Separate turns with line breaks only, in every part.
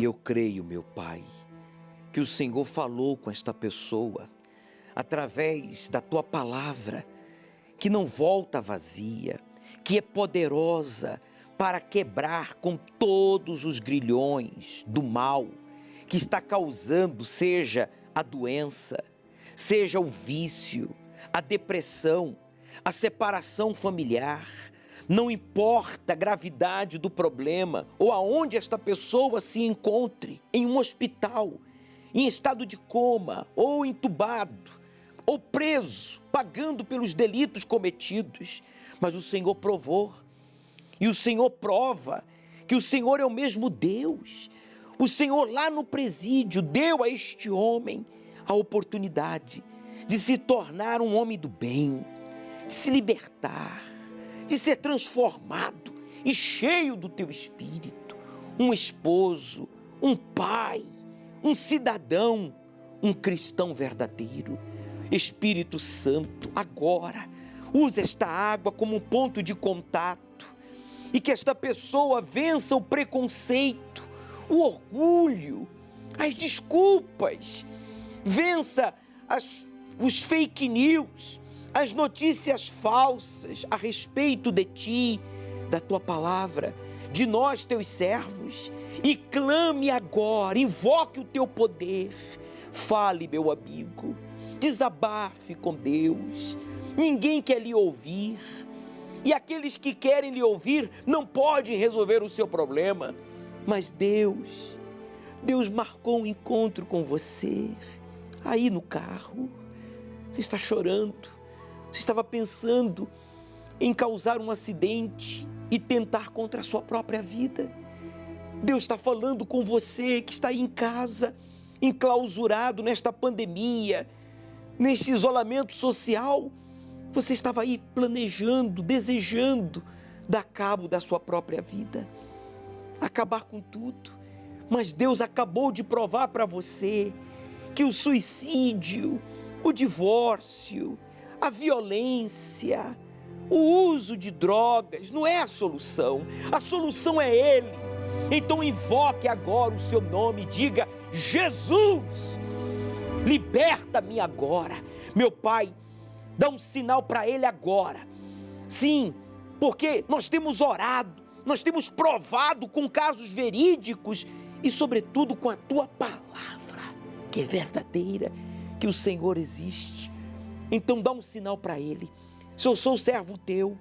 E eu creio, meu Pai, que o Senhor falou com esta pessoa através da Tua palavra, que não volta vazia, que é poderosa para quebrar com todos os grilhões do mal que está causando, seja a doença, seja o vício, a depressão, a separação familiar. Não importa a gravidade do problema ou aonde esta pessoa se encontre, em um hospital, em estado de coma, ou entubado, ou preso, pagando pelos delitos cometidos. Mas o Senhor provou, e o Senhor prova que o Senhor é o mesmo Deus. O Senhor lá no presídio deu a este homem a oportunidade de se tornar um homem do bem, de se libertar, de ser transformado e cheio do teu Espírito, um esposo, um pai, um cidadão, um cristão verdadeiro. Espírito Santo, agora, usa esta água como um ponto de contato e que esta pessoa vença o preconceito, o orgulho, as desculpas, vença os fake news, as notícias falsas a respeito de ti, da tua palavra, de nós, teus servos, e clame agora, invoque o teu poder. Fale, meu amigo, desabafe com Deus. Ninguém quer lhe ouvir, e aqueles que querem lhe ouvir não podem resolver o seu problema, mas Deus marcou um encontro com você, aí no carro. Você está chorando, você estava pensando em causar um acidente e tentar contra a sua própria vida. Deus está falando com você que está aí em casa, enclausurado nesta pandemia, neste isolamento social. Você estava aí planejando, desejando dar cabo da sua própria vida, acabar com tudo. Mas Deus acabou de provar para você que o suicídio, o divórcio, a violência, o uso de drogas não é a solução é Ele. Então invoque agora o seu nome, diga: Jesus, liberta-me agora. Meu Pai, dá um sinal para ele agora. Sim, porque nós temos orado, nós temos provado com casos verídicos e sobretudo com a tua palavra, que é verdadeira, que o Senhor existe. Então dá um sinal para ele. Se eu sou servo teu,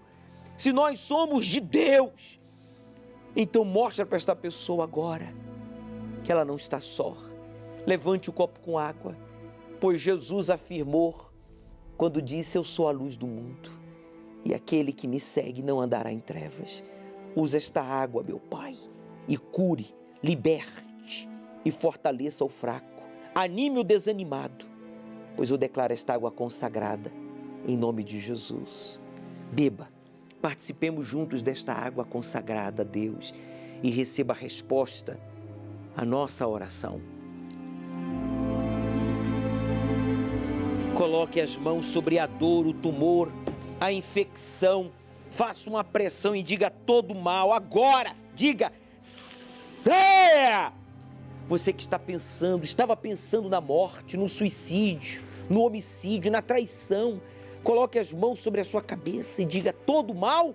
se nós somos de Deus, então mostra para esta pessoa agora que ela não está só. Levante o copo com água, pois Jesus afirmou quando disse: eu sou a luz do mundo, e aquele que me segue não andará em trevas. Usa esta água, meu Pai, e cure, liberte e fortaleça o fraco, anime o desanimado, pois eu declaro esta água consagrada em nome de Jesus. Beba, participemos juntos desta água consagrada a Deus e receba a resposta à nossa oração. Coloque as mãos sobre a dor, o tumor, a infecção. Faça uma pressão e diga: todo mal, agora, diga: saia! Você que estava pensando na morte, no suicídio, no homicídio, na traição, coloque as mãos sobre a sua cabeça e diga: todo mal,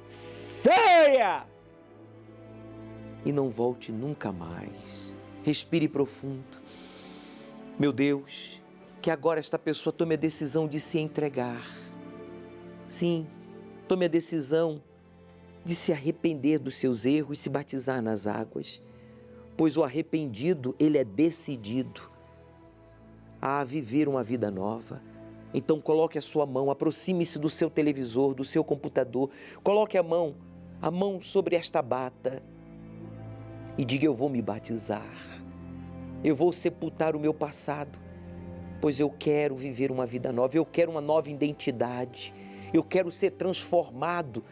saia! E não volte nunca mais. Respire profundo. Meu Deus, que agora esta pessoa tome a decisão de se entregar. Sim, tome a decisão de se arrepender dos seus erros e se batizar nas águas, pois o arrependido, ele é decidido a viver uma vida nova. Então coloque a sua mão, aproxime-se do seu televisor, do seu computador, coloque a mão sobre esta bata e diga: eu vou me batizar, eu vou sepultar o meu passado, pois eu quero viver uma vida nova, eu quero uma nova identidade, eu quero ser transformado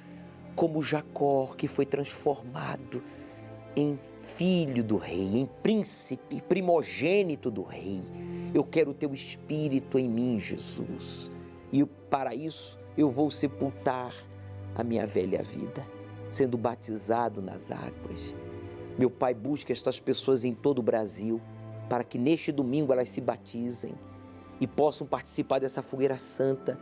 como Jacó, que foi transformado em filho do rei, em príncipe, primogênito do rei. Eu quero o teu Espírito em mim, Jesus. E para isso eu vou sepultar a minha velha vida, sendo batizado nas águas. Meu Pai, busque estas pessoas em todo o Brasil, para que neste domingo elas se batizem e possam participar dessa fogueira santa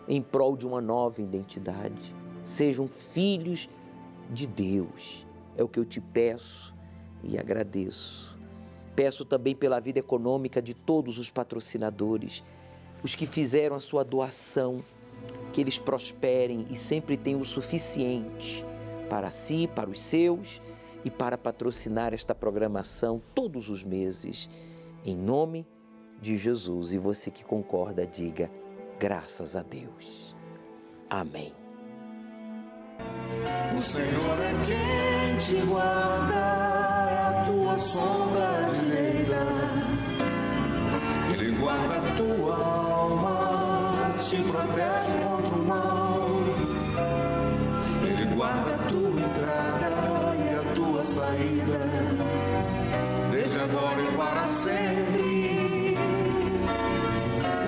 em prol de uma nova identidade. Sejam filhos de Deus. É o que eu te peço e agradeço. Peço também pela vida econômica de todos os patrocinadores, os que fizeram a sua doação, que eles prosperem e sempre tenham o suficiente para si, para os seus e para patrocinar esta programação todos os meses. Em nome de Jesus. E você que concorda, diga graças a Deus. Amém.
O Senhor é quem te guarda, é a tua sombra direita. Ele guarda a tua alma, te protege contra o mal. Ele guarda a tua entrada e a tua saída, desde agora e para sempre.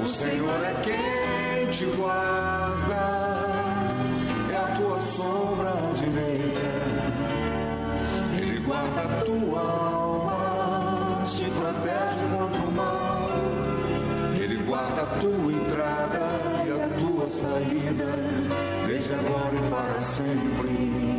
O Senhor é quem te guarda, tua sombra direita. Ele guarda a tua alma, te protege contra o mal. Ele guarda a tua entrada e a tua saída, desde agora e para sempre.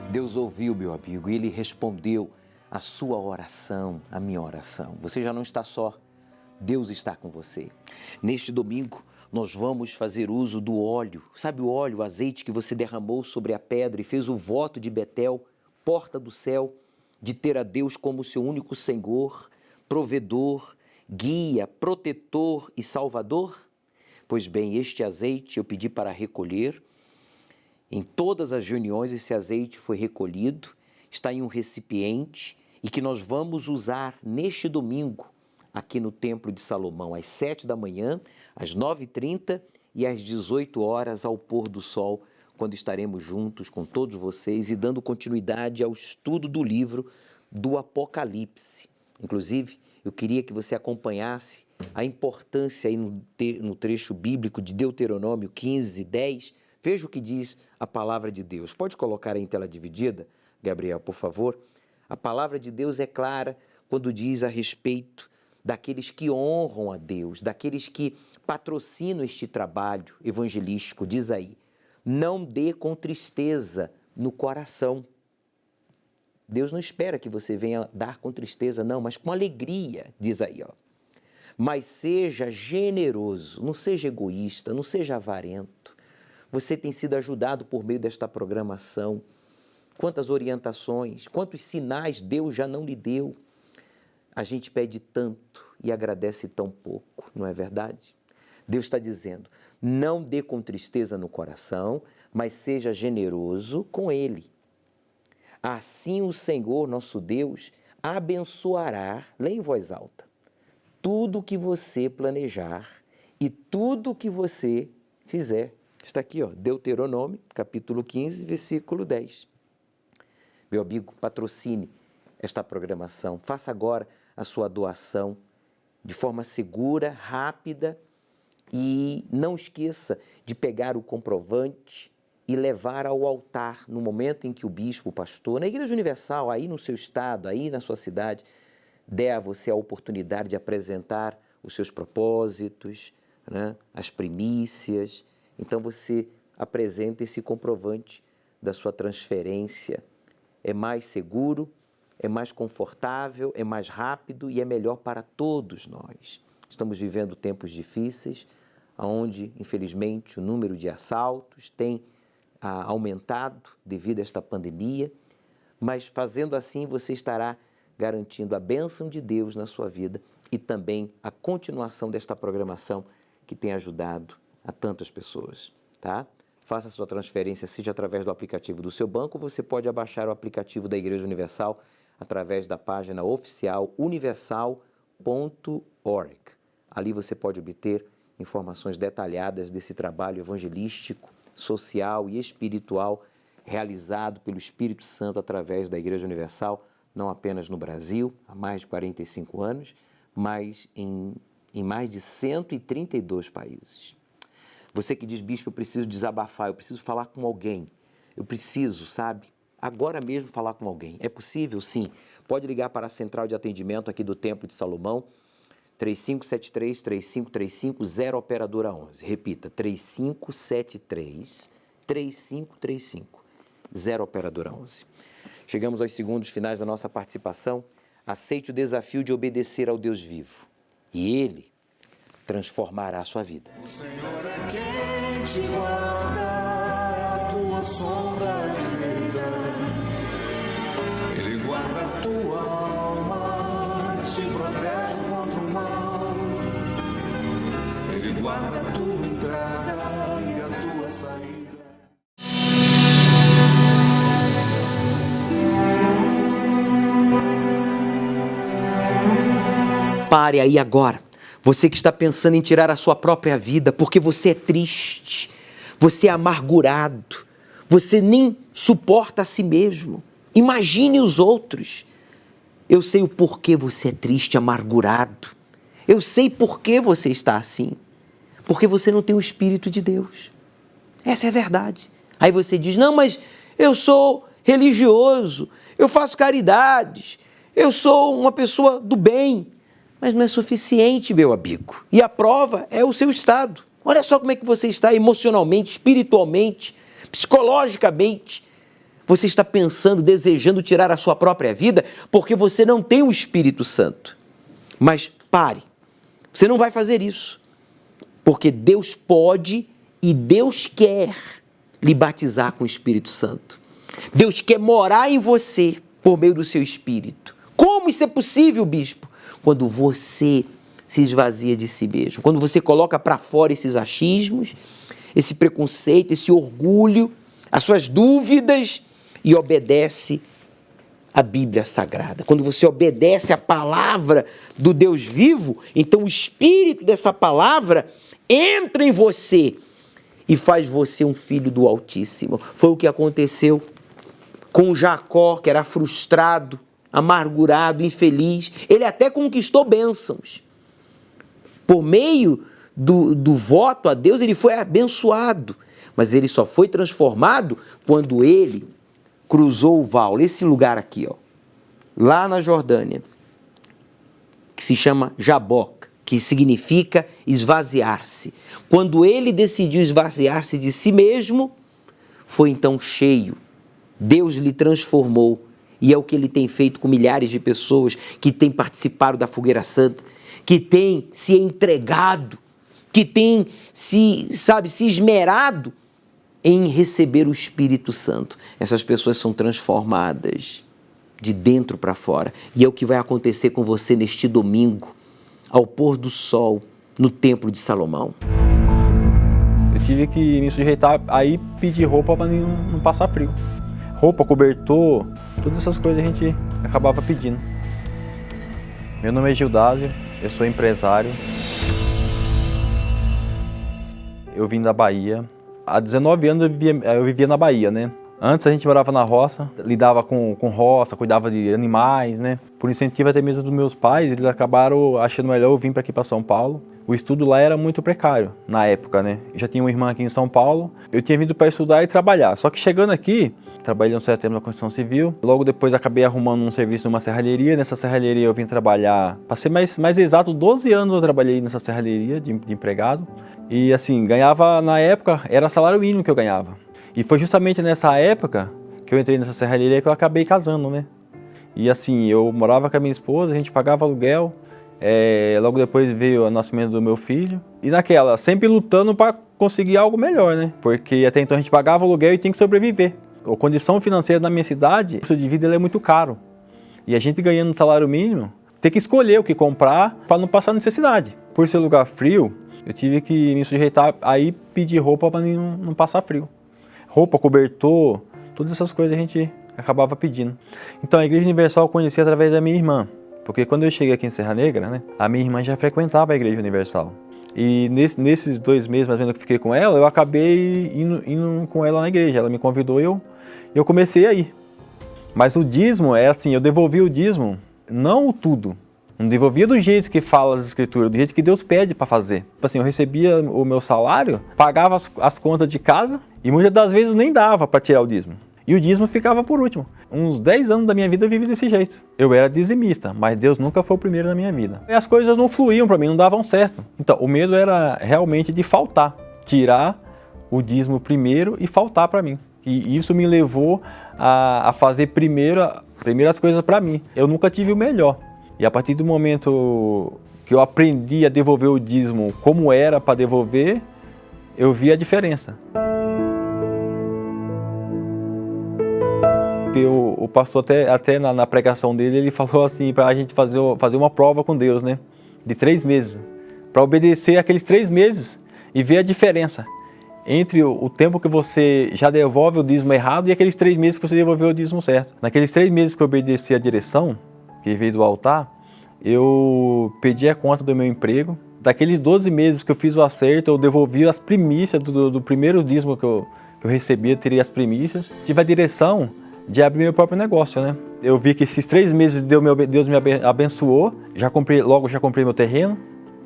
Deus ouviu, meu amigo, e Ele respondeu a sua oração, a minha oração. Você já não está só, Deus está com você. Neste domingo, nós vamos fazer uso do óleo. Sabe o óleo, o azeite que você derramou sobre a pedra e fez o voto de Betel, porta do céu, de ter a Deus como seu único Senhor, provedor, guia, protetor e salvador? Pois bem, este azeite eu pedi para recolher. Em todas as reuniões esse azeite foi recolhido, está em um recipiente e que nós vamos usar neste domingo aqui no Templo de Salomão, às 7 da manhã, às 9h30 e às 18 horas ao pôr do sol, quando estaremos juntos com todos vocês e dando continuidade ao estudo do livro do Apocalipse. Inclusive, eu queria que você acompanhasse a importância aí no trecho bíblico de Deuteronômio 15:10. Veja o que diz a palavra de Deus. Pode colocar aí em tela dividida, Gabriel, por favor? A palavra de Deus é clara quando diz a respeito daqueles que honram a Deus, daqueles que patrocinam este trabalho evangelístico. Diz aí, não dê com tristeza no coração. Deus não espera que você venha dar com tristeza, não, mas com alegria, diz aí, ó. Mas seja generoso, não seja egoísta, não seja avarento. Você tem sido ajudado por meio desta programação. Quantas orientações, quantos sinais Deus já não lhe deu. A gente pede tanto e agradece tão pouco, não é verdade? Deus está dizendo, não dê com tristeza no coração, mas seja generoso com Ele. Assim o Senhor, nosso Deus, abençoará, leia em voz alta, tudo o que você planejar e tudo o que você fizer. Está aqui, ó, Deuteronômio, capítulo 15, versículo 10. Meu amigo, patrocine esta programação. Faça agora a sua doação de forma segura, rápida e não esqueça de pegar o comprovante e levar ao altar no momento em que o bispo, o pastor, na Igreja Universal, aí no seu estado, aí na sua cidade, der a você a oportunidade de apresentar os seus propósitos, né, as primícias. Então você apresenta esse comprovante da sua transferência. É mais seguro, é mais confortável, é mais rápido e é melhor para todos nós. Estamos vivendo tempos difíceis, onde, infelizmente, o número de assaltos tem aumentado devido a esta pandemia, mas fazendo assim você estará garantindo a bênção de Deus na sua vida e também a continuação desta programação que tem ajudado a tantas pessoas, tá? Faça a sua transferência, seja através do aplicativo do seu banco, você pode abaixar o aplicativo da Igreja Universal através da página oficial universal.org. Ali você pode obter informações detalhadas desse trabalho evangelístico social e espiritual realizado pelo Espírito Santo através da Igreja Universal, não apenas no Brasil, há mais de 45 anos, mas em mais de 132 países. Você que diz, bispo, eu preciso desabafar, eu preciso falar com alguém, eu preciso, sabe, agora mesmo falar com alguém. É possível? Sim. Pode ligar para a central de atendimento aqui do Templo de Salomão, 3573-3535, 0 operadora 11. Repita, 3573-3535, 0 operadora 11. Chegamos aos segundos finais da nossa participação. Aceite o desafio de obedecer ao Deus vivo e Ele transformará a sua vida.
O Senhor é quem te guarda, a tua sombra direita. Ele guarda a tua alma, te protege contra o mal. Ele guarda a tua entrada e a tua saída.
Pare aí agora. Você que está pensando em tirar a sua própria vida porque você é triste, você é amargurado, você nem suporta a si mesmo. Imagine os outros. Eu sei o porquê você é triste, amargurado. Eu sei porquê você está assim. Porque você não tem o Espírito de Deus. Essa é a verdade. Aí você diz, não, mas eu sou religioso, eu faço caridades, eu sou uma pessoa do bem. Mas não é suficiente, meu amigo. E a prova é o seu estado. Olha só como é que você está emocionalmente, espiritualmente, psicologicamente. Você está pensando, desejando tirar a sua própria vida porque você não tem o Espírito Santo. Mas pare, você não vai fazer isso. Porque Deus pode e Deus quer lhe batizar com o Espírito Santo. Deus quer morar em você por meio do seu Espírito. Como isso é possível, bispo? Quando você se esvazia de si mesmo, quando você coloca para fora esses achismos, esse preconceito, esse orgulho, as suas dúvidas e obedece a Bíblia Sagrada. Quando você obedece a palavra do Deus vivo, então o Espírito dessa palavra entra em você e faz você um filho do Altíssimo. Foi o que aconteceu com Jacó, que era frustrado, amargurado, infeliz. Ele até conquistou bênçãos. Por meio do voto a Deus, ele foi abençoado. Mas ele só foi transformado quando ele cruzou o Val, esse lugar aqui, ó, lá na Jordânia, que se chama Jaboque, que significa esvaziar-se. Quando ele decidiu esvaziar-se de si mesmo, foi então cheio. Deus lhe transformou. E é o que ele tem feito com milhares de pessoas que têm participado da Fogueira Santa, que têm se entregado, que têm se esmerado em receber o Espírito Santo. Essas pessoas são transformadas de dentro para fora. E é o que vai acontecer com você neste domingo, ao pôr do sol, no Templo de Salomão.
Eu tive que me sujeitar aí pedir roupa para não passar frio. Roupa, cobertor, todas essas coisas a gente acabava pedindo. Meu nome é Gildásio, eu sou empresário. Eu vim da Bahia. Há 19 anos eu vivia na Bahia, né? Antes a gente morava na roça, lidava com roça, cuidava de animais, né? Por incentivo até mesmo dos meus pais, eles acabaram achando melhor eu vir para aqui para São Paulo. O estudo lá era muito precário na época, né? Eu já tinha uma irmã aqui em São Paulo, eu tinha vindo para estudar e trabalhar. Só que chegando aqui, trabalhei no setembro na construção civil. Logo depois acabei arrumando um serviço numa serralheria. Nessa serralheria eu vim trabalhar, para ser mais exato, 12 anos eu trabalhei nessa serralheria de empregado. E assim, ganhava na época, era salário mínimo que eu ganhava. E foi justamente nessa época que eu entrei nessa serralheria que eu acabei casando, né? E assim, eu morava com a minha esposa, a gente pagava aluguel. Logo depois veio o nascimento do meu filho. E naquela, sempre lutando para conseguir algo melhor, né? Porque até então a gente pagava aluguel e tinha que sobreviver. A condição financeira da minha cidade, o custo de vida é muito caro. E a gente ganhando um salário mínimo, tem que escolher o que comprar para não passar necessidade. Por ser lugar frio, eu tive que me sujeitar aí pedir roupa para não passar frio. Roupa, cobertor, todas essas coisas a gente acabava pedindo. Então a Igreja Universal eu conheci através da minha irmã. Porque quando eu cheguei aqui em Serra Negra, né, a minha irmã já frequentava a Igreja Universal. E nesses 2 meses mais ou menos que eu fiquei com ela, eu acabei indo com ela na igreja. Ela me convidou e eu comecei a ir. Mas o dízimo é assim, eu devolvi o dízimo, não o tudo. Não devolvia do jeito que fala as escrituras, do jeito que Deus pede para fazer. Tipo assim, eu recebia o meu salário, pagava as contas de casa e muitas das vezes nem dava para tirar o dízimo. E o dízimo ficava por último. Uns 10 anos da minha vida eu vivi desse jeito. Eu era dizimista, mas Deus nunca foi o primeiro na minha vida. E as coisas não fluíam para mim, não davam certo. Então, o medo era realmente de faltar. Tirar o dízimo primeiro e faltar para mim. E isso me levou a fazer primeiro as coisas para mim. Eu nunca tive o melhor. E a partir do momento que eu aprendi a devolver o dízimo como era para devolver, eu vi a diferença. O pastor até na pregação dele, ele falou assim para a gente fazer uma prova com Deus, né? De 3 meses. Para obedecer aqueles 3 meses e ver a diferença entre o tempo que você já devolve o dízimo errado e aqueles 3 meses que você devolveu o dízimo certo. Naqueles 3 meses que eu obedeci a direção, que veio do altar, eu pedi a conta do meu emprego. Daqueles 12 meses que eu fiz o acerto, eu devolvi as primícias do primeiro dízimo que eu recebi, eu teria as primícias. Tive a direção de abrir meu próprio negócio, né? Eu vi que esses 3 meses Deus me abençoou. Já comprei meu terreno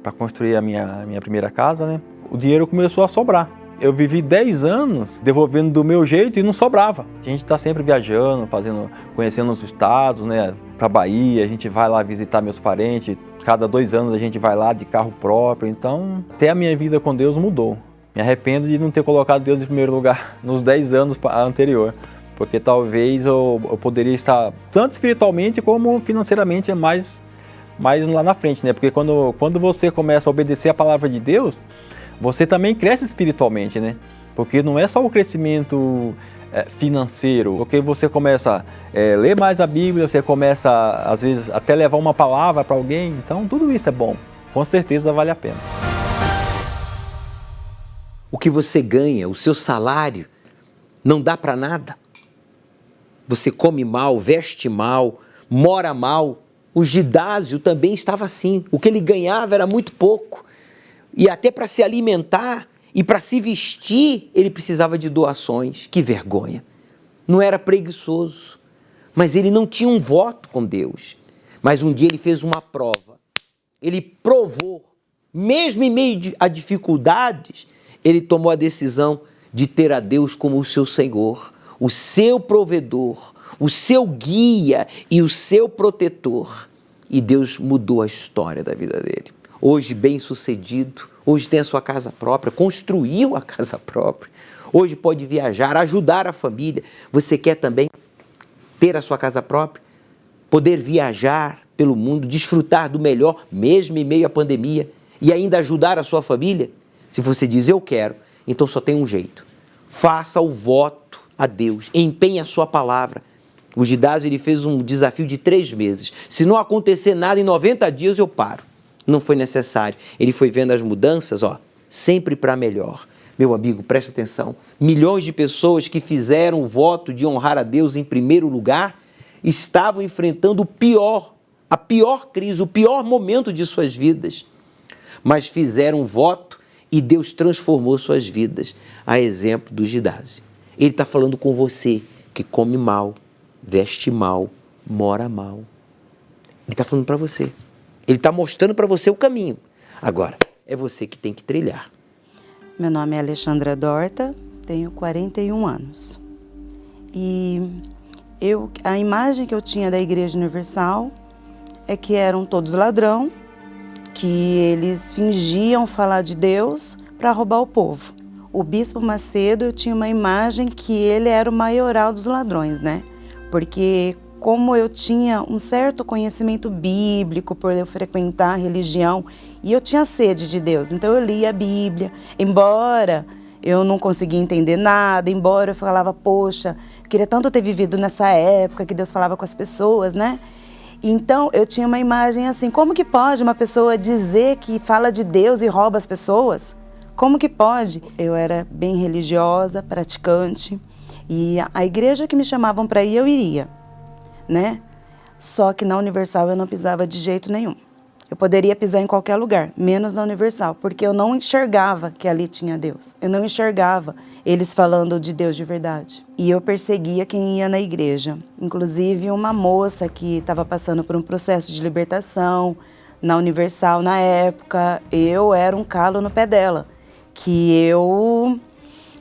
para construir a minha primeira casa, né? O dinheiro começou a sobrar. Eu vivi 10 anos devolvendo do meu jeito e não sobrava. A gente está sempre viajando, conhecendo os estados, né? Para Bahia, a gente vai lá visitar meus parentes. Cada 2 anos a gente vai lá de carro próprio. Então, até a minha vida com Deus mudou. Me arrependo de não ter colocado Deus em primeiro lugar nos 10 anos anterior. Porque talvez eu poderia estar tanto espiritualmente como financeiramente mais lá na frente, né? Porque quando você começa a obedecer a palavra de Deus, você também cresce espiritualmente, né? Porque não é só o crescimento financeiro, porque você começa a ler mais a Bíblia, você começa, às vezes, até levar uma palavra para alguém. Então, tudo isso é bom. Com certeza vale a pena.
O que você ganha, o seu salário, não dá para nada. Você come mal, veste mal, mora mal. O Gidásio também estava assim. O que ele ganhava era muito pouco. E até para se alimentar e para se vestir, ele precisava de doações. Que vergonha. Não era preguiçoso, mas ele não tinha um voto com Deus. Mas um dia ele fez uma prova. Ele provou, mesmo em meio a dificuldades, ele tomou a decisão de ter a Deus como o seu Senhor, o seu provedor, o seu guia e o seu protetor. E Deus mudou a história da vida dele. Hoje bem-sucedido, hoje tem a sua casa própria, construiu a casa própria. Hoje pode viajar, ajudar a família. Você quer também ter a sua casa própria? Poder viajar pelo mundo, desfrutar do melhor, mesmo em meio à pandemia, e ainda ajudar a sua família? Se você diz, eu quero, então só tem um jeito. Faça o voto a Deus, empenhe a sua palavra. O Gidásio, ele fez um desafio de 3 meses. Se não acontecer nada em 90 dias, eu paro. Não foi necessário. Ele foi vendo as mudanças, sempre para melhor. Meu amigo, presta atenção. Milhões de pessoas que fizeram o voto de honrar a Deus em primeiro lugar estavam enfrentando a pior crise, o pior momento de suas vidas. Mas fizeram o voto e Deus transformou suas vidas. A exemplo do Gidásio. Ele está falando com você que come mal, veste mal, mora mal. Ele está falando para você. Ele está mostrando para você o caminho. Agora, é você que tem que trilhar.
Meu nome é Alexandra Dorta, tenho 41 anos. E a imagem que eu tinha da Igreja Universal é que eram todos ladrão, que eles fingiam falar de Deus para roubar o povo. O Bispo Macedo, eu tinha uma imagem que ele era o maioral dos ladrões, né? Porque como eu tinha um certo conhecimento bíblico por eu frequentar a religião e eu tinha sede de Deus, então eu lia a Bíblia, embora eu não conseguia entender nada, embora eu falava, poxa, eu queria tanto ter vivido nessa época que Deus falava com as pessoas, né? Então eu tinha uma imagem assim, como que pode uma pessoa dizer que fala de Deus e rouba as pessoas? Como que pode? Eu era bem religiosa, praticante, e a igreja que me chamavam para ir, eu iria, né? Só que na Universal eu não pisava de jeito nenhum. Eu poderia pisar em qualquer lugar, menos na Universal, porque eu não enxergava que ali tinha Deus. Eu não enxergava eles falando de Deus de verdade. E eu perseguia quem ia na igreja. Inclusive uma moça que estava passando por um processo de libertação na Universal na época, eu era um calo no pé dela, que eu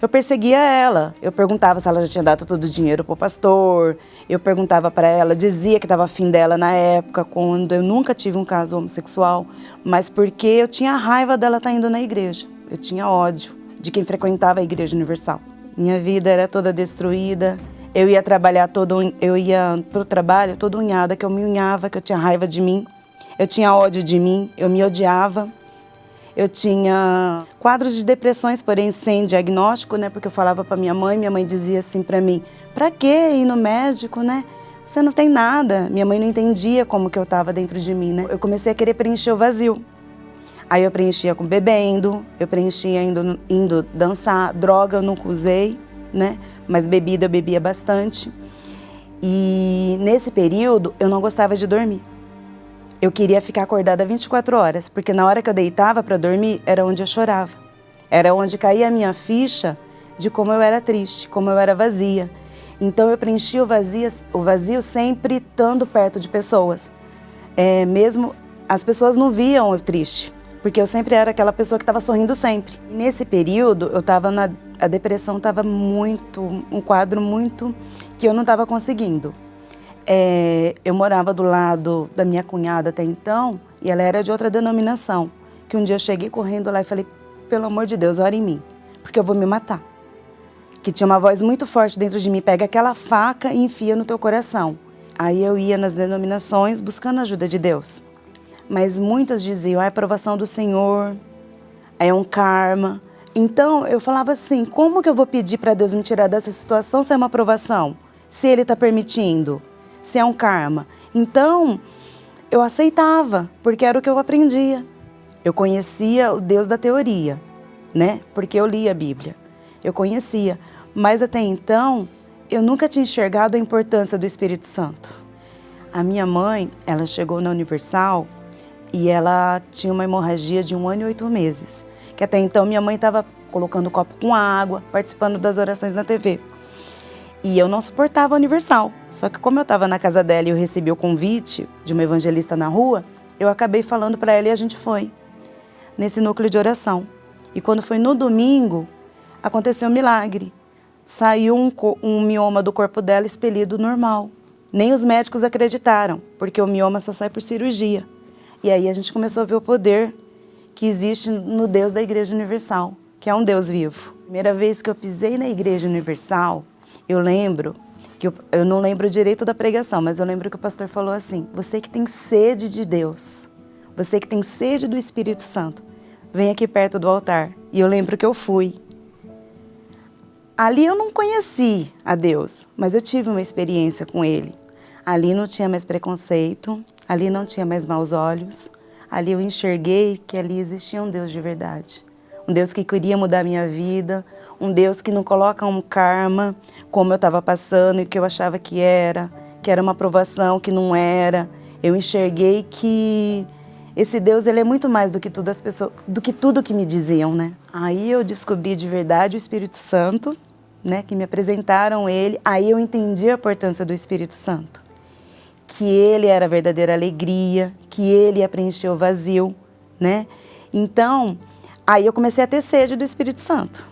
perseguia ela. Eu perguntava se ela já tinha dado todo o dinheiro pro pastor. Eu perguntava para ela, dizia que estava afim dela na época, quando eu nunca tive um caso homossexual, mas porque eu tinha raiva dela estar indo na igreja. Eu tinha ódio de quem frequentava a Igreja Universal. Minha vida era toda destruída. Eu ia trabalhar eu ia pro trabalho toda unhada, que eu me unhava, que eu tinha raiva de mim. Eu tinha ódio de mim, eu me odiava. Eu tinha quadros de depressões, porém sem diagnóstico, né? Porque eu falava para minha mãe dizia assim para mim, pra que ir no médico, né? Você não tem nada. Minha mãe não entendia como que eu estava dentro de mim, né? Eu comecei a querer preencher o vazio. Aí eu preenchia com bebendo, eu preenchia indo dançar, droga eu nunca usei, né? Mas bebida eu bebia bastante. E nesse período eu não gostava de dormir. Eu queria ficar acordada 24 horas, porque na hora que eu deitava para dormir, era onde eu chorava. Era onde caía a minha ficha de como eu era triste, como eu era vazia. Então eu preenchia o vazio sempre estando perto de pessoas. Mesmo as pessoas não viam eu triste, porque eu sempre era aquela pessoa que estava sorrindo sempre. E nesse período, a depressão estava um quadro muito que eu não estava conseguindo. Eu morava do lado da minha cunhada até então, e ela era de outra denominação, que um dia eu cheguei correndo lá e falei, pelo amor de Deus, ora em mim, porque eu vou me matar. Que tinha uma voz muito forte dentro de mim, pega aquela faca e enfia no teu coração. Aí eu ia nas denominações buscando a ajuda de Deus. Mas muitas diziam, é a aprovação do Senhor, é um karma. Então eu falava assim, como que eu vou pedir para Deus me tirar dessa situação se é uma aprovação? Se Ele está permitindo? Se é um karma. Então, eu aceitava, porque era o que eu aprendia. Eu conhecia o Deus da teoria, né? Porque eu lia a Bíblia. Eu conhecia. Mas até então, eu nunca tinha enxergado a importância do Espírito Santo. A minha mãe, ela chegou na Universal e ela tinha uma hemorragia de 1 ano e 8 meses. Que até então minha mãe estava colocando copo com água, participando das orações na TV. E eu não suportava a Universal. Só que como eu estava na casa dela e eu recebi o convite de uma evangelista na rua, eu acabei falando para ela e a gente foi nesse núcleo de oração. E quando foi no domingo, aconteceu um milagre. Saiu um mioma do corpo dela expelido normal. Nem os médicos acreditaram, porque o mioma só sai por cirurgia. E aí a gente começou a ver o poder que existe no Deus da Igreja Universal, que é um Deus vivo. Primeira vez que eu pisei na Igreja Universal, eu lembro, eu não lembro direito da pregação, mas eu lembro que o pastor falou assim, você que tem sede de Deus, você que tem sede do Espírito Santo, vem aqui perto do altar. E eu lembro que eu fui. Ali eu não conheci a Deus, mas eu tive uma experiência com Ele. Ali não tinha mais preconceito, ali não tinha mais maus olhos, ali eu enxerguei que ali existia um Deus de verdade. Um Deus que queria mudar a minha vida, um Deus que não coloca um karma, como eu estava passando e que eu achava que era uma aprovação, que não era. Eu enxerguei que esse Deus, ele é muito mais do que tudo que me diziam, né? Aí eu descobri de verdade o Espírito Santo, né? Que me apresentaram Ele. Aí eu entendi a importância do Espírito Santo. Que Ele era a verdadeira alegria, que Ele ia preencher o vazio, né? Então, aí eu comecei a ter sede do Espírito Santo.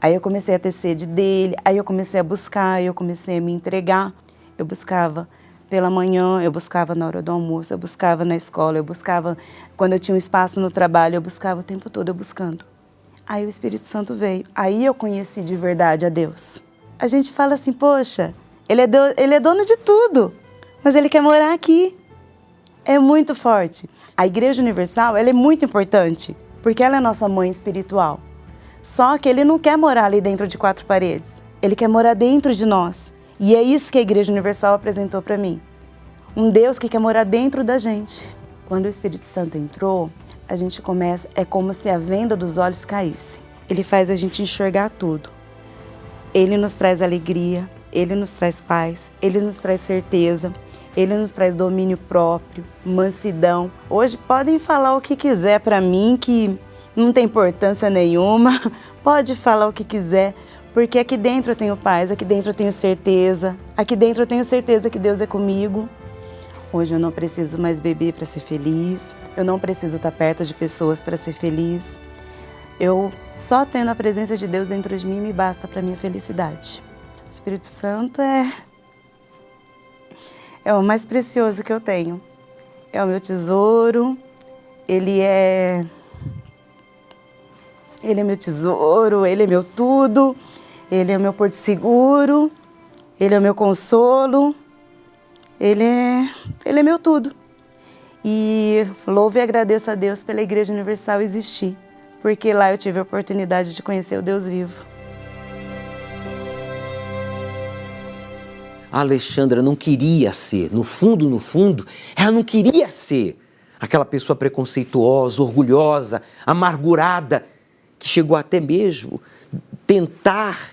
Aí eu comecei a ter sede dele, aí eu comecei a buscar, eu comecei a me entregar. Eu buscava pela manhã, eu buscava na hora do almoço, eu buscava na escola, eu buscava quando eu tinha um espaço no trabalho, eu buscava o tempo todo, eu buscando. Aí o Espírito Santo veio, aí eu conheci de verdade a Deus. A gente fala assim, poxa, ele é dono de tudo, mas Ele quer morar aqui. É muito forte. A Igreja Universal, ela é muito importante, porque ela é nossa mãe espiritual. Só que Ele não quer morar ali dentro de 4 paredes. Ele quer morar dentro de nós. E é isso que a Igreja Universal apresentou para mim. Um Deus que quer morar dentro da gente. Quando o Espírito Santo entrou, a gente começa, é como se a venda dos olhos caísse. Ele faz a gente enxergar tudo. Ele nos traz alegria, Ele nos traz paz, Ele nos traz certeza, Ele nos traz domínio próprio, mansidão. Hoje podem falar o que quiser para mim, que não tem importância nenhuma. Pode falar o que quiser, porque aqui dentro eu tenho paz, aqui dentro eu tenho certeza, aqui dentro eu tenho certeza que Deus é comigo. Hoje eu não preciso mais beber para ser feliz, eu não preciso estar perto de pessoas para ser feliz. Eu só tendo a presença de Deus dentro de mim me basta para minha felicidade. O Espírito Santo é o mais precioso que eu tenho. É o meu tesouro, Ele é meu tesouro, Ele é meu tudo, Ele é o meu porto seguro, Ele é o meu consolo, Ele é meu tudo. E louvo e agradeço a Deus pela Igreja Universal existir, porque lá eu tive a oportunidade de conhecer o Deus vivo.
A Alexandra não queria ser, no fundo, ela não queria ser aquela pessoa preconceituosa, orgulhosa, amargurada, que chegou até mesmo tentar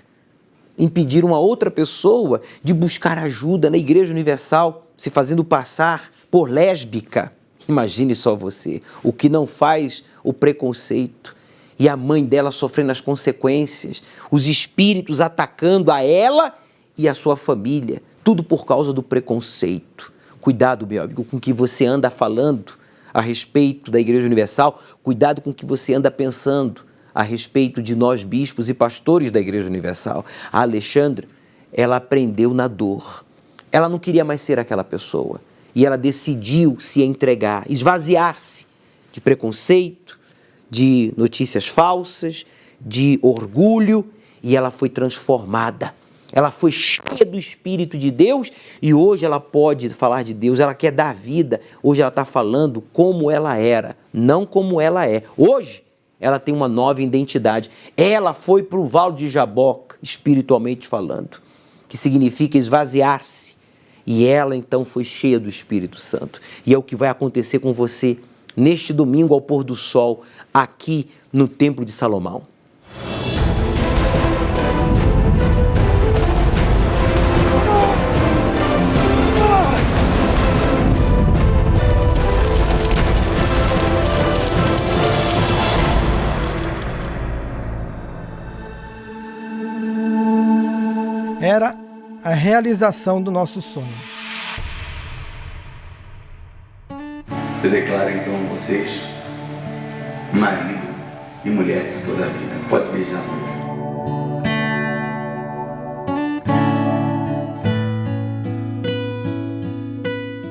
impedir uma outra pessoa de buscar ajuda na Igreja Universal, se fazendo passar por lésbica. Imagine só você, o que não faz o preconceito. E a mãe dela sofrendo as consequências, os espíritos atacando a ela e a sua família, tudo por causa do preconceito. Cuidado, meu amigo, com o que você anda falando a respeito da Igreja Universal, cuidado com o que você anda pensando a respeito de nós bispos e pastores da Igreja Universal. A Alexandra, ela aprendeu na dor. Ela não queria mais ser aquela pessoa. E ela decidiu se entregar, esvaziar-se de preconceito, de notícias falsas, de orgulho, e ela foi transformada. Ela foi cheia do Espírito de Deus e hoje ela pode falar de Deus, ela quer dar vida. Hoje ela está falando como ela era, não como ela é. Hoje ela tem uma nova identidade. Ela foi para o Vale de Jaboca, espiritualmente falando, que significa esvaziar-se. E ela então foi cheia do Espírito Santo. E é o que vai acontecer com você neste domingo ao pôr do sol, aqui no Templo de Salomão.
Era a realização do nosso sonho.
Eu declaro então a vocês, marido e mulher de toda a vida. Pode beijar a mulher.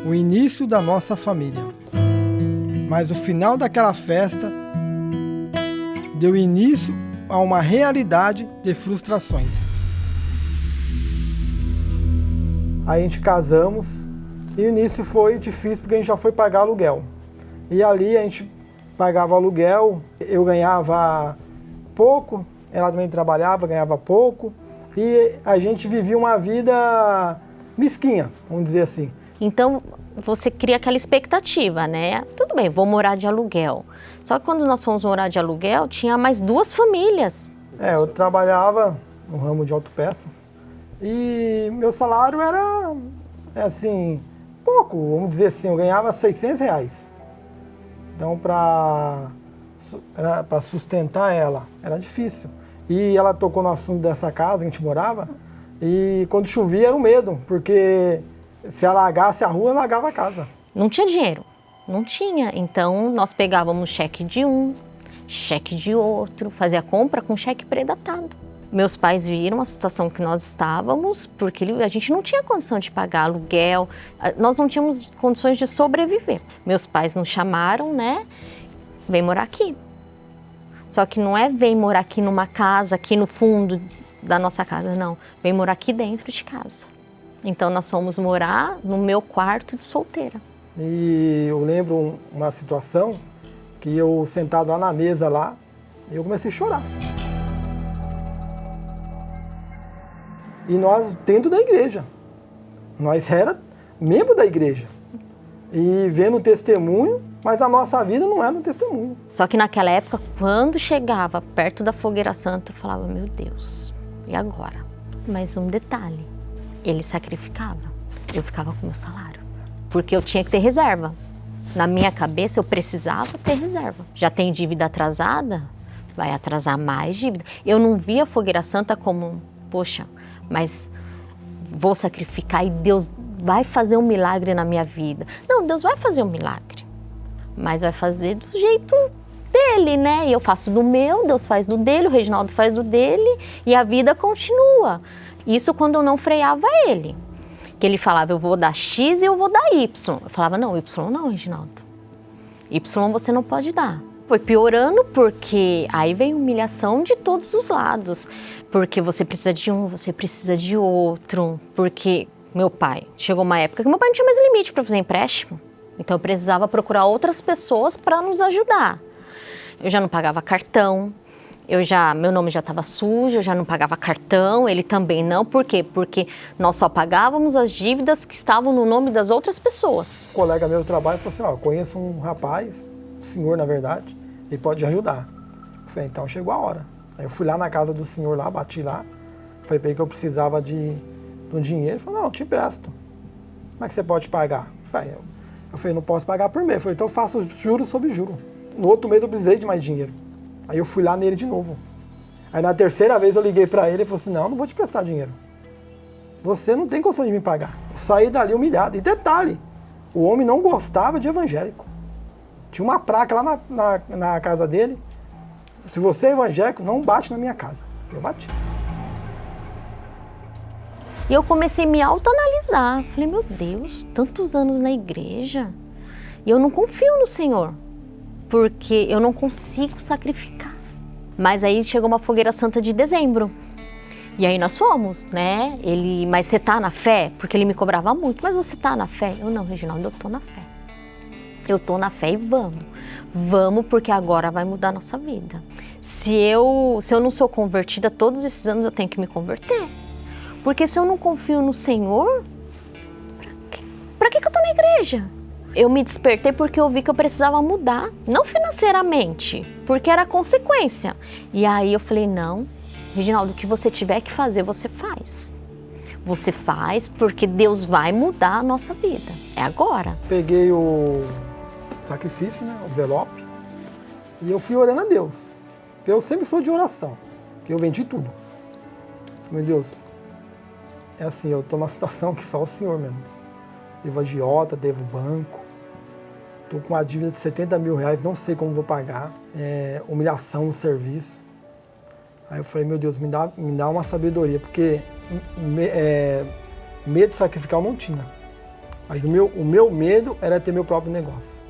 O início da nossa família. Mas o final daquela festa deu início a uma realidade de frustrações. Aí a gente casamos e o início foi difícil porque a gente já foi pagar aluguel. E ali a gente pagava aluguel, eu ganhava pouco, ela também trabalhava, ganhava pouco. E a gente vivia uma vida mesquinha, vamos dizer assim.
Então você cria aquela expectativa, né? Tudo bem, vou morar de aluguel. Só que quando nós fomos morar de aluguel, tinha mais 2 famílias.
Eu trabalhava no ramo de autopeças. E meu salário era, assim, pouco, vamos dizer assim, eu ganhava R$600. Então, para sustentar ela, era difícil. E ela tocou no assunto dessa casa que a gente morava, e quando chovia era um medo, porque se alagasse a rua, alagava a casa.
Não tinha dinheiro, não tinha. Então, nós pegávamos cheque de um, cheque de outro, fazia compra com cheque pré-datado. Meus pais viram a situação que nós estávamos, porque a gente não tinha condição de pagar aluguel, nós não tínhamos condições de sobreviver. Meus pais nos chamaram, né? Vem morar aqui. Só que não é vem morar aqui numa casa, aqui no fundo da nossa casa, não. Vem morar aqui dentro de casa. Então nós fomos morar no meu quarto de solteira.
E eu lembro uma situação que eu sentado lá na mesa lá, eu comecei a chorar. E nós dentro da igreja, nós era membro da igreja. E vendo o testemunho, mas a nossa vida não era um testemunho.
Só que naquela época, quando chegava perto da fogueira santa, eu falava, meu Deus, e agora? Mas um detalhe, Ele sacrificava. Eu ficava com o meu salário. Porque eu tinha que ter reserva. Na minha cabeça, eu precisava ter reserva. Já tem dívida atrasada? Vai atrasar mais dívida. Eu não via a Fogueira Santa como, poxa, mas vou sacrificar e Deus vai fazer um milagre na minha vida. Não, Deus vai fazer um milagre. Mas vai fazer do jeito dele, né? E eu faço do meu, Deus faz do dele, o Reginaldo faz do dele e a vida continua. Isso quando eu não freava ele. Que ele falava, eu vou dar X e eu vou dar Y. Eu falava, não, Y não, Reginaldo. Y você não pode dar. Foi piorando porque aí vem humilhação de todos os lados. Porque você precisa de um, você precisa de outro. Porque meu pai, chegou uma época que meu pai não tinha mais limite para fazer empréstimo. Então eu precisava procurar outras pessoas para nos ajudar. Eu já não pagava cartão. Meu nome já estava sujo, eu já não pagava cartão, ele também não. Por quê? Porque nós só pagávamos as dívidas que estavam no nome das outras pessoas.
Um colega meu do trabalho falou assim, ó, conheço um rapaz, um senhor na verdade, ele pode te ajudar. Eu falei, então chegou a hora. Aí eu fui lá na casa do senhor lá, bati lá, falei pra ele que eu precisava de um dinheiro. Ele falou, não, eu te empresto. Como é que você pode pagar? Eu falei, não posso pagar por mês. Eu falei, então eu faço juros sobre juros. No outro mês eu precisei de mais dinheiro. Aí eu fui lá nele de novo. Aí na terceira vez eu liguei pra ele e falou assim, não vou te prestar dinheiro. Você não tem condição de me pagar. Eu saí dali humilhado. E detalhe, o homem não gostava de evangélico. Tinha uma placa lá na casa dele. Se você é evangélico, não bate na minha casa. Eu bati.
E eu comecei a me autoanalisar. Falei, meu Deus, tantos anos na igreja. E eu não confio no Senhor. Porque eu não consigo sacrificar. Mas aí chegou uma Fogueira Santa de dezembro. E aí nós fomos, né? Mas você tá na fé? Porque ele me cobrava muito. Mas você tá na fé? Eu não, Reginaldo, eu tô na fé. Eu tô na fé e vamos. Vamos porque agora vai mudar a nossa vida. Se eu não sou convertida, todos esses anos eu tenho que me converter. Porque se eu não confio no Senhor, pra que eu tô na igreja? Eu me despertei porque eu vi que eu precisava mudar, não financeiramente, porque era consequência. E aí eu falei, não, Reginaldo, o que você tiver que fazer, você faz. Você faz porque Deus vai mudar a nossa vida. É agora. Peguei
o sacrifício, né, o envelope, e eu fui orando a Deus. Eu sempre sou de oração, porque eu vendi tudo. Meu Deus, é assim, eu tô numa situação que só o Senhor mesmo. Devo agiota, devo banco. Estou com uma dívida de 70 mil reais, não sei como vou pagar. Humilhação no serviço. Aí eu falei, meu Deus, me dá uma sabedoria, porque medo de sacrificar eu não tinha. Mas o meu medo era ter meu próprio negócio.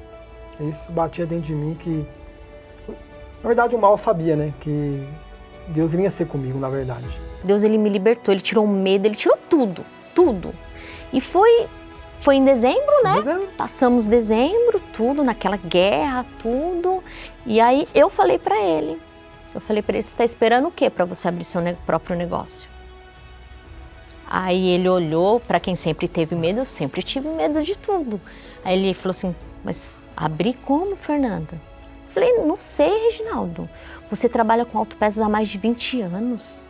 Isso batia dentro de mim que... Na verdade, o mal eu sabia, né? Que Deus vinha ser comigo, na verdade.
Deus, ele me libertou, ele tirou o medo, ele tirou tudo, tudo. E foi em dezembro, né? Dezembro. Passamos dezembro, tudo, naquela guerra, tudo. E aí eu falei pra ele, você tá esperando o quê pra você abrir seu próprio negócio? Aí ele olhou, pra quem sempre teve medo, eu sempre tive medo de tudo. Aí ele falou assim, mas abrir como, Fernanda? Eu falei, não sei, Reginaldo. Você trabalha com autopeças há mais de 20 anos.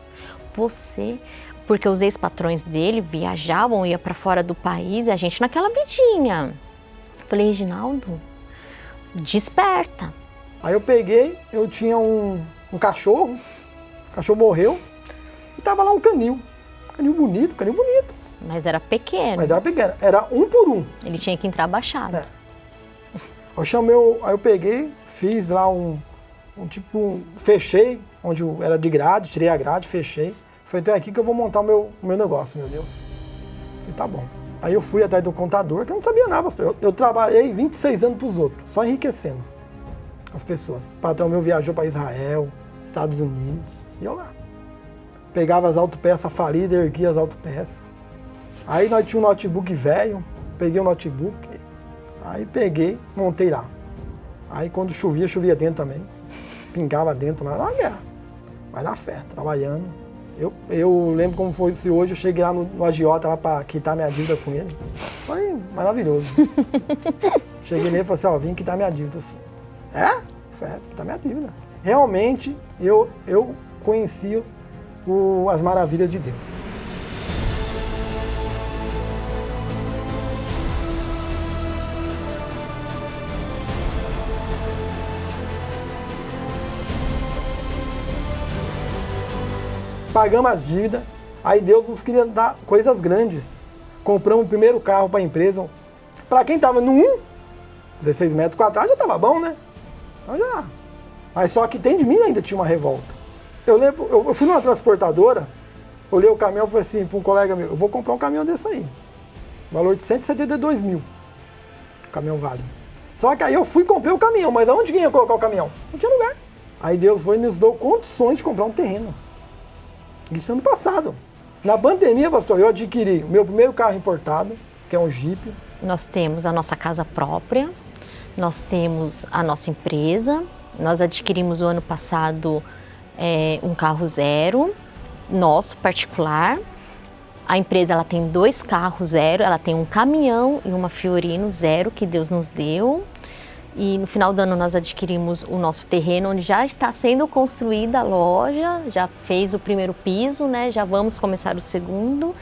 Porque os ex-patrões dele viajavam, ia para fora do país, e a gente naquela vidinha. Eu falei, Reginaldo, desperta.
Aí eu tinha um cachorro, o cachorro morreu, e tava lá um canil bonito.
Mas era pequeno.
Era um por um.
Ele tinha que entrar baixado.
Aí eu peguei, fiz lá fechei, onde era de grade, tirei a grade, fechei. Falei, então é aqui que eu vou montar o meu negócio, meu Deus. Falei, tá bom. Aí eu fui atrás do contador, que eu não sabia nada. Eu trabalhei 26 anos pros outros, só enriquecendo as pessoas. O patrão meu viajou para Israel, Estados Unidos, e eu lá. Pegava as autopeças falidas, erguia as autopeças. Aí nós tínhamos um notebook velho, peguei o notebook, aí peguei, montei lá. Aí quando chovia dentro também. Pingava dentro, mas na guerra. Mas na fé, trabalhando. Eu lembro como foi se hoje, eu cheguei lá no agiota lá para quitar minha dívida com ele. Foi maravilhoso. Cheguei nele e falei assim, ó, vim quitar minha dívida. Assim, Falei, quitar minha dívida. Realmente, eu conheci as maravilhas de Deus. pagamos as dívidas, aí Deus nos queria dar coisas grandes. Compramos o primeiro carro para a empresa. Para quem estava no 16 metros quadrados já estava bom, né? Então já. Mas só que dentro de mim ainda tinha uma revolta. Eu lembro, eu fui numa transportadora, olhei o caminhão e falei assim para um colega meu, eu vou comprar um caminhão desse aí. Valor de 172 mil. O caminhão vale. Só que aí eu fui e comprei o caminhão, mas onde ia colocar o caminhão? Não tinha lugar. Aí Deus foi e nos deu condições de comprar um terreno. Isso ano passado. Na pandemia, pastor, eu adquiri o meu primeiro carro importado, que é um Jeep.
Nós temos a nossa casa própria, nós temos a nossa empresa, nós adquirimos o ano passado um carro zero, nosso particular. A empresa ela tem 2 carros zero, ela tem um caminhão e uma Fiorino zero que Deus nos deu. E no final do ano nós adquirimos o nosso terreno, onde já está sendo construída a loja, já fez o primeiro piso, né? Já vamos começar o segundo.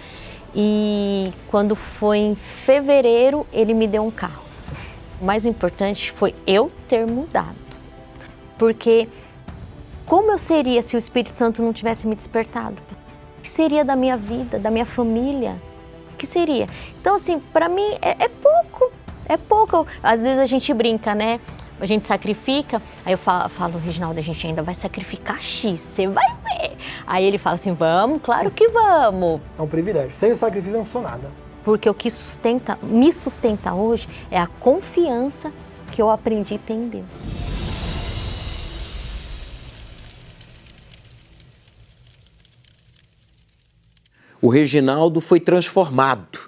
E quando foi em fevereiro, ele me deu um carro. O mais importante foi eu ter mudado. Porque como eu seria se o Espírito Santo não tivesse me despertado? O que seria da minha vida, da minha família? O que seria? Então, assim, para mim é pouco. É pouco. Às vezes a gente brinca, né? A gente sacrifica. Aí eu falo, Reginaldo, a gente ainda vai sacrificar X, você vai ver. Aí ele fala assim, vamos, claro que vamos.
É um privilégio. Sem o sacrifício não sou nada.
Porque o que me sustenta hoje é a confiança que eu aprendi a ter em Deus.
O Reginaldo foi transformado,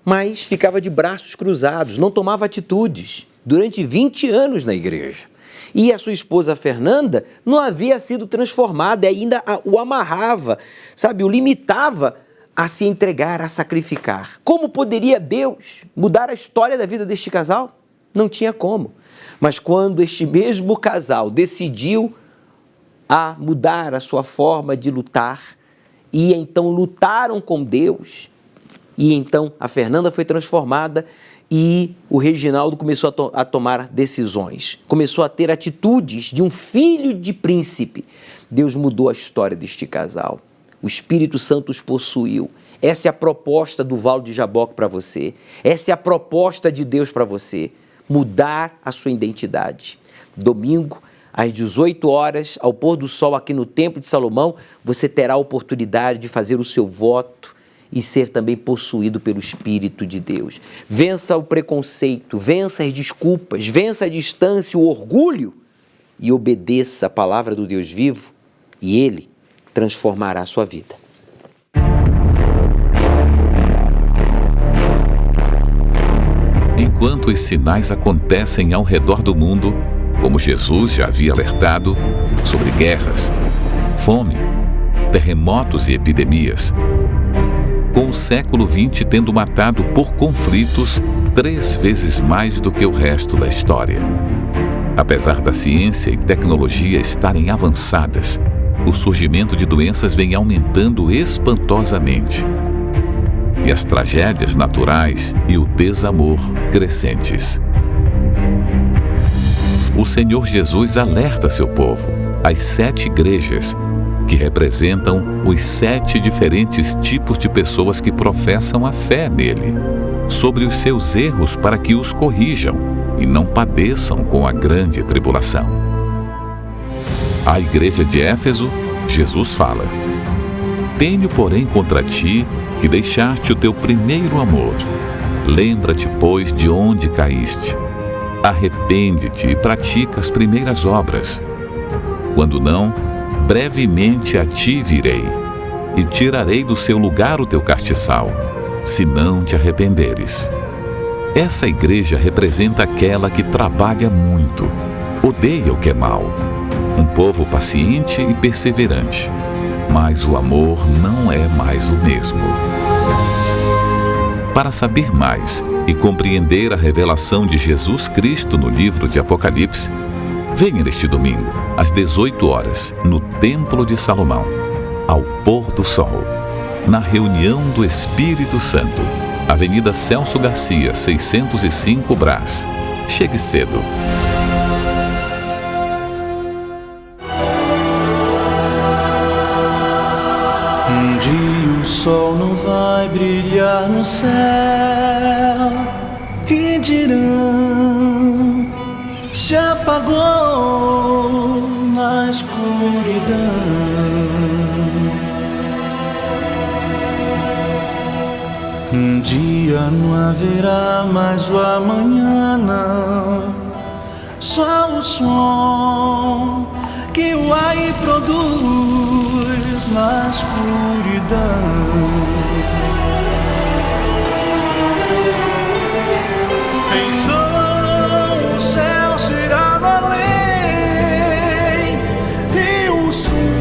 mas ficava de braços cruzados, não tomava atitudes durante 20 anos na igreja. E a sua esposa Fernanda não havia sido transformada e ainda o amarrava, sabe, o limitava a se entregar, a sacrificar. Como poderia Deus mudar a história da vida deste casal? Não tinha como. Mas quando este mesmo casal decidiu a mudar a sua forma de lutar, e então lutaram com Deus, e então a Fernanda foi transformada e o Reginaldo começou a tomar decisões, começou a ter atitudes de um filho de príncipe. Deus mudou a história deste casal. O Espírito Santo os possuiu. Essa é a proposta do Vale de Jaboque para você. Essa é a proposta de Deus para você. Mudar a sua identidade. Domingo, às 18 horas, ao pôr do sol aqui no Templo de Salomão, você terá a oportunidade de fazer o seu voto e ser também possuído pelo Espírito de Deus. Vença o preconceito, vença as desculpas, vença a distância, o orgulho e obedeça a palavra do Deus vivo e Ele transformará a sua vida.
Enquanto os sinais acontecem ao redor do mundo, como Jesus já havia alertado sobre guerras, fome, terremotos e epidemias, com o século XX tendo matado por conflitos 3 vezes mais do que o resto da história. Apesar da ciência e tecnologia estarem avançadas, o surgimento de doenças vem aumentando espantosamente. E as tragédias naturais e o desamor crescentes. O Senhor Jesus alerta seu povo, as 7 igrejas, que representam os 7 diferentes tipos de pessoas que professam a fé nele, sobre os seus erros para que os corrijam e não padeçam com a grande tribulação. À igreja de Éfeso, Jesus fala: tenho, porém, contra ti que deixaste o teu primeiro amor. Lembra-te, pois, de onde caíste. Arrepende-te e pratica as primeiras obras. Quando não, brevemente a ti virei, e tirarei do seu lugar o teu castiçal, se não te arrependeres. Essa igreja representa aquela que trabalha muito, odeia o que é mal, um povo paciente e perseverante, mas o amor não é mais o mesmo. Para saber mais e compreender a revelação de Jesus Cristo no livro de Apocalipse, venha neste domingo, às 18 horas, no Templo de Salomão, ao pôr do sol, na reunião do Espírito Santo, Avenida Celso Garcia, 605 Brás. Chegue cedo.
céu e dirão: se apagou na escuridão. Um dia não haverá mais o amanhã, não. Só o som que o ar produz na escuridão. Então o céu será no além e o som